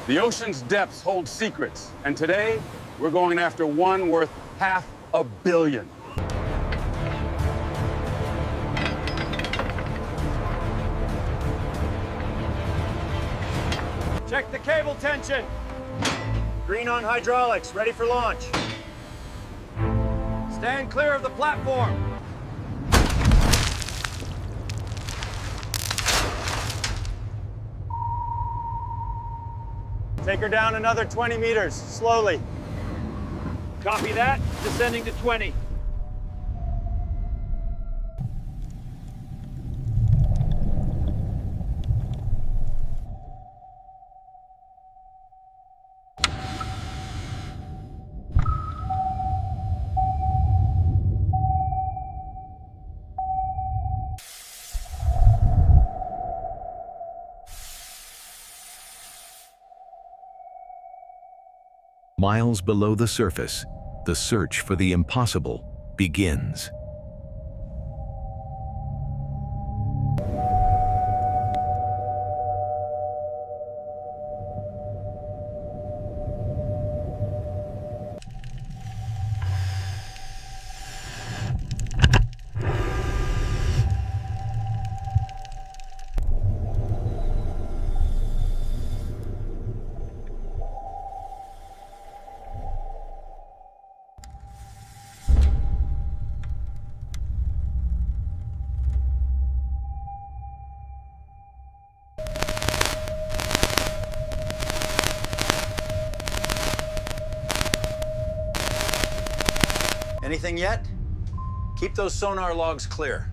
The ocean's depths hold secrets, and today we're going after one worth $500 million. Check the cable tension. Green on hydraulics, ready for launch. Stand clear of the platform. Take her down another 20 meters, slowly. Copy that, descending to 20. Miles below the surface, the search for the impossible begins. Anything yet? Keep those sonar logs clear.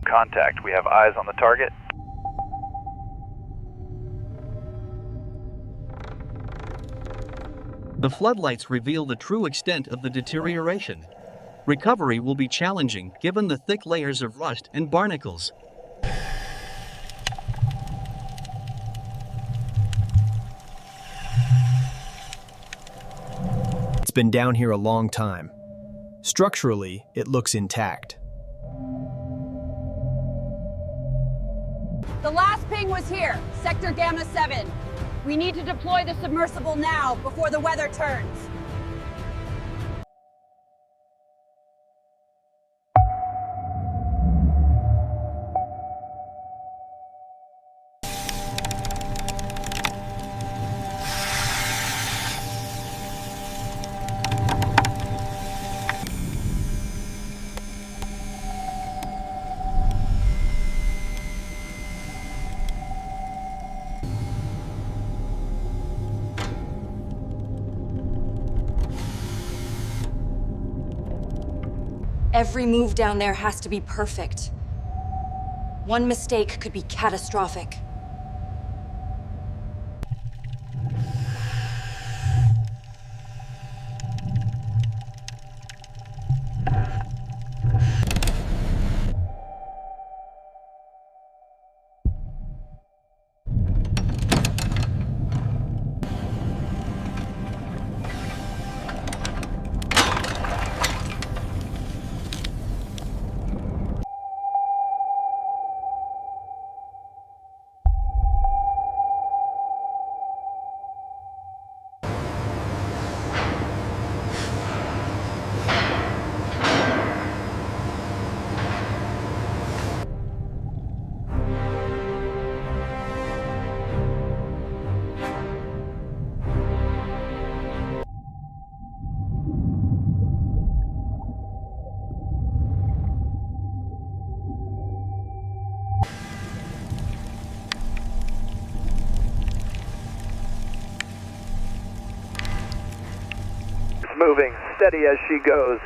Contact. We have eyes on the target. The floodlights reveal the true extent of the deterioration. Recovery will be challenging given the thick layers of rust and barnacles. It's been down here a long time. Structurally, it looks intact. The last ping was here, Sector Gamma 7. We need to deploy the submersible now, before the weather turns. Every move down there has to be perfect. One mistake could be catastrophic. moving. Steady as she goes.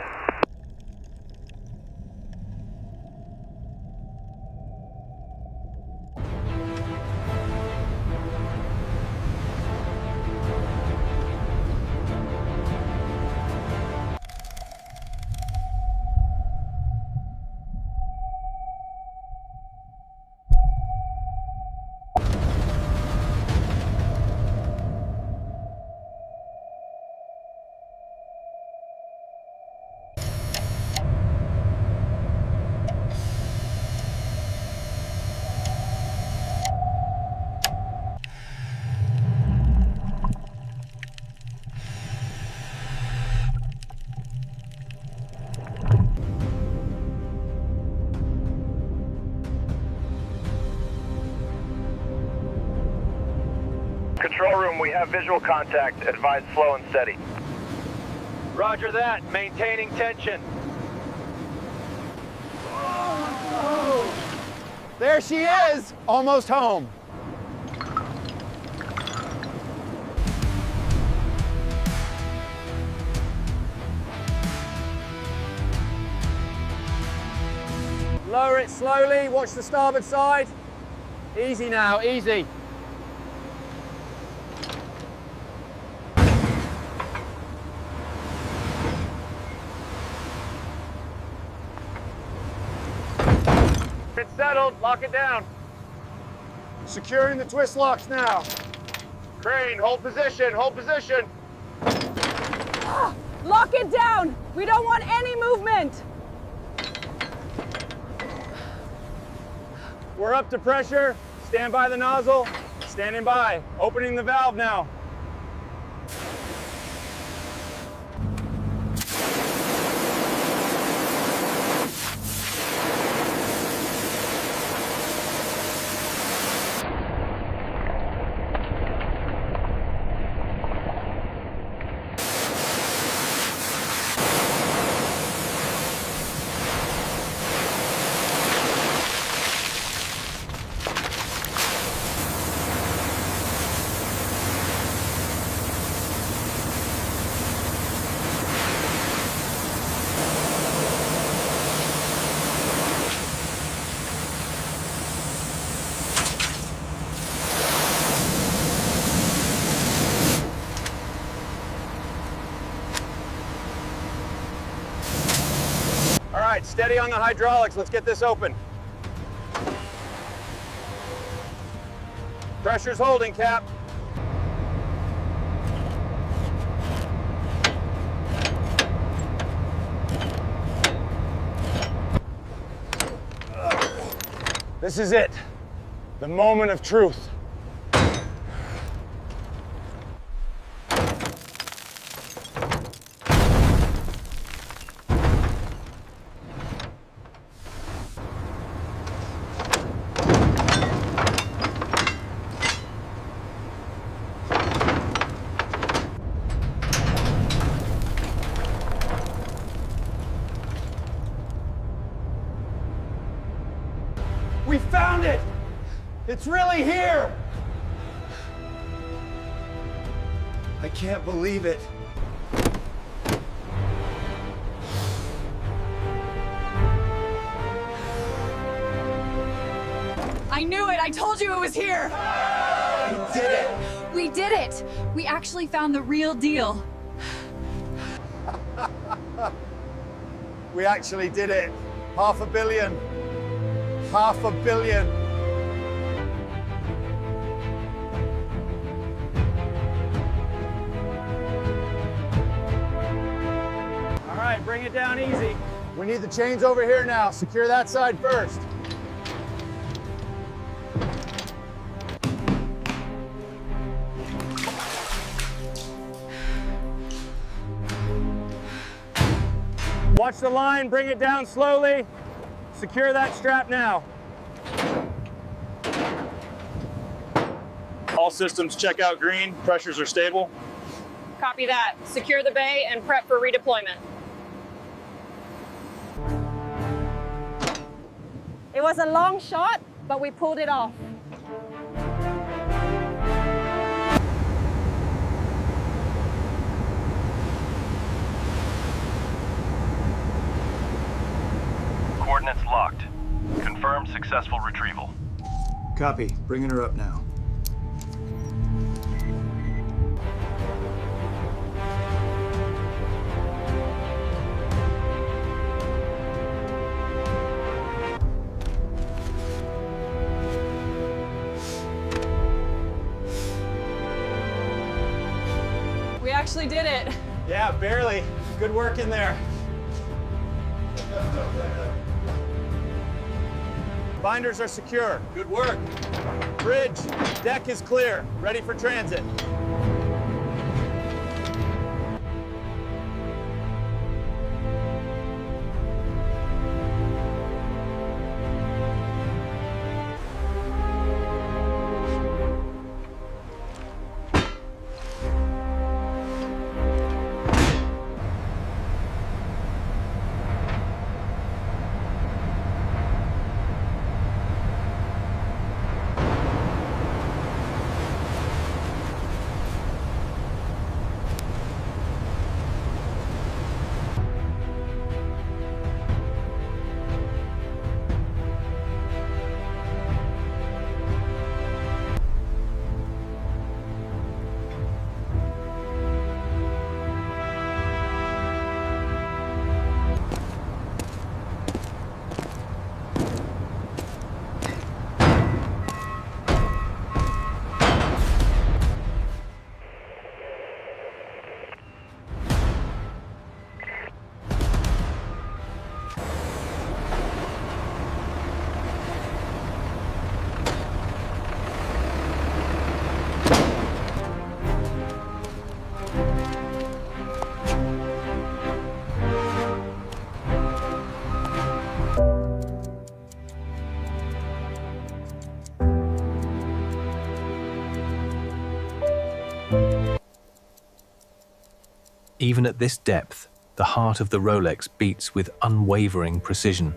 Control room, we have visual contact. Advise slow and steady. Roger that. Maintaining tension. There she is, almost home. Lower it slowly. Watch the starboard side. Easy now, easy. It's settled. Lock it down. Securing the twist locks now. Crane, hold position, hold position. Lock it down! We don't want any movement! We're up to pressure. Stand by the nozzle. Standing by. Opening the valve now. All right, steady on the hydraulics. Let's get this open. Pressure's holding, Cap. This is it. The moment of truth. We found it! It's really here! I can't believe it. I knew it! I told you it was here! We did it! We did it! We actually found the real deal. We actually did it. $500 million. $500 million. All right, bring it down easy. We need the chains over here now. Secure that side first. Watch the line, bring it down slowly. Secure that strap now. All systems check out green. Pressures are stable. Copy that. Secure the bay and prep for redeployment. It was a long shot, but we pulled it off. Coordinates locked. Confirmed successful retrieval. Copy. Bringing her up now. We actually did it. Yeah, barely. Good work in there. Binders are secure. Good work. Bridge, deck is clear. Ready for transit. Even at this depth, the heart of the Rolex beats with unwavering precision.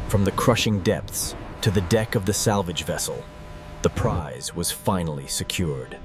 From the crushing depths to the deck of the salvage vessel, the prize was finally secured.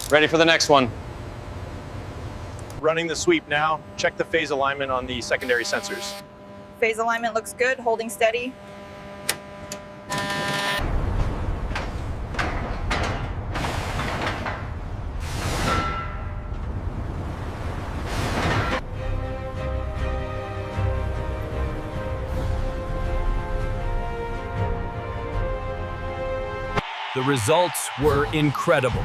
Ready for the next one. Running the sweep now. Check the phase alignment on the secondary sensors. Phase alignment looks good, holding steady. The results were incredible.